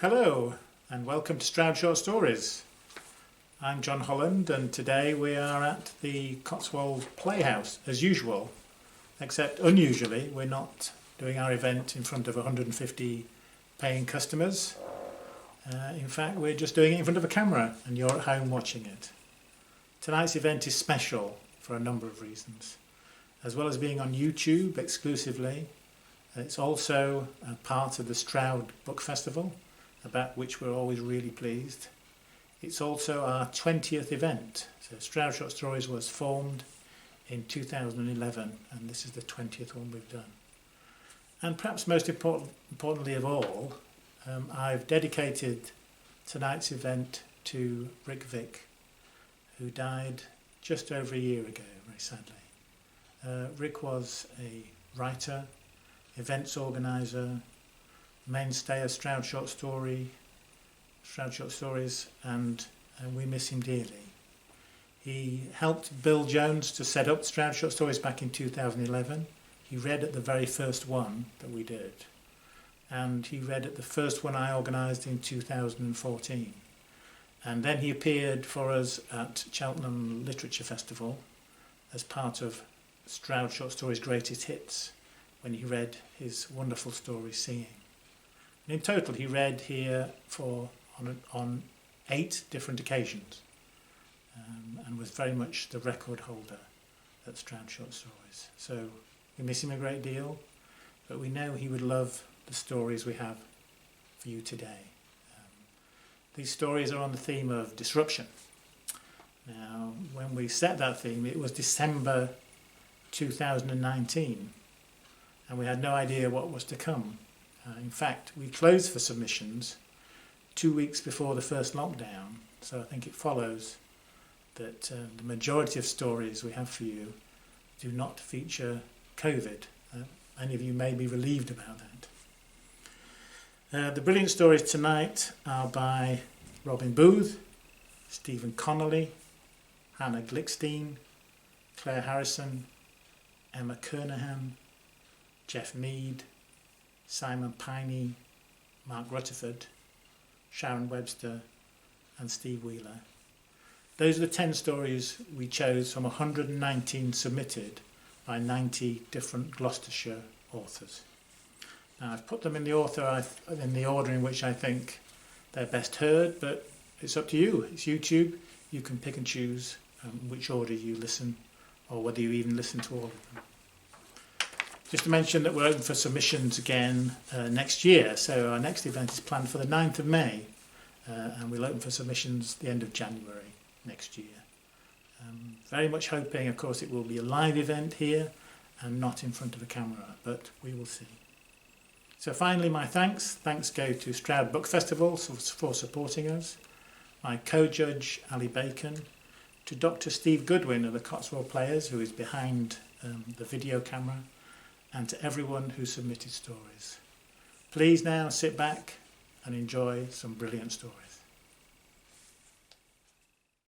Hello and welcome to Stroud Short Stories. I'm John Holland and today we are at the Cotswold Playhouse as usual, except unusually we're not doing our event in front of 150 paying customers. In fact, we're just doing it in front of a camera and you're at home watching it. Tonight's event is special for a number of reasons. As well as being on YouTube exclusively, it's also a part of the Stroud Book Festival, about which we're always really pleased. It's also our 20th event. So Stroud Short Stories was formed in 2011 and this is the 20th one we've done. And perhaps most importantly of all, I've dedicated tonight's event to Rick Vick, who died just over a year ago, very sadly. Rick was a writer, events organiser, mainstay of Stroud Short Stories, and we miss him dearly. He helped Bill Jones to set up Stroud Short Stories back in 2011. He read at the very first one that we did, and he read at the first one I organised in 2014. And then he appeared for us at Cheltenham Literature Festival as part of Stroud Short Stories' Greatest Hits, when he read his wonderful story Seeing. And in total he read here on 8 different occasions and was very much the record holder at Stroud Short Stories. So we miss him a great deal, but we know he would love the stories we have for you today. These stories are on the theme of disruption. Now, when we set that theme, it was December 2019, and we had no idea what was to come. In fact, we closed for submissions 2 weeks before the first lockdown, so I think it follows that the majority of stories we have for you do not feature COVID. Many of you may be relieved about that. The brilliant stories tonight are by Robin Booth, Stephen Connolly, Hannah Glickstein, Claire Harrison, Emma Kernahan, Jeff Mead, Simon Piney, Mark Rutherford, Sharon Webster and Steve Wheeler. Those are the 10 stories we chose from 119 submitted by 90 different Gloucestershire authors. Now I've put them in the order in which I think they're best heard, but it's up to you. It's YouTube. You can pick and choose which order you listen, or whether you even listen to all of them. Just to mention that we're open for submissions again next year, so our next event is planned for the 9th of May, and we'll open for submissions the end of January next year. Very much hoping, of course, it will be a live event here and not in front of a camera, but we will see. So finally, my thanks go to Stroud Book Festival for supporting us, my co-judge Ali Bacon, to Dr. Steve Goodwin of the Cotswold Players, who is behind the video camera, and to everyone who submitted stories. Please now sit back and enjoy some brilliant stories.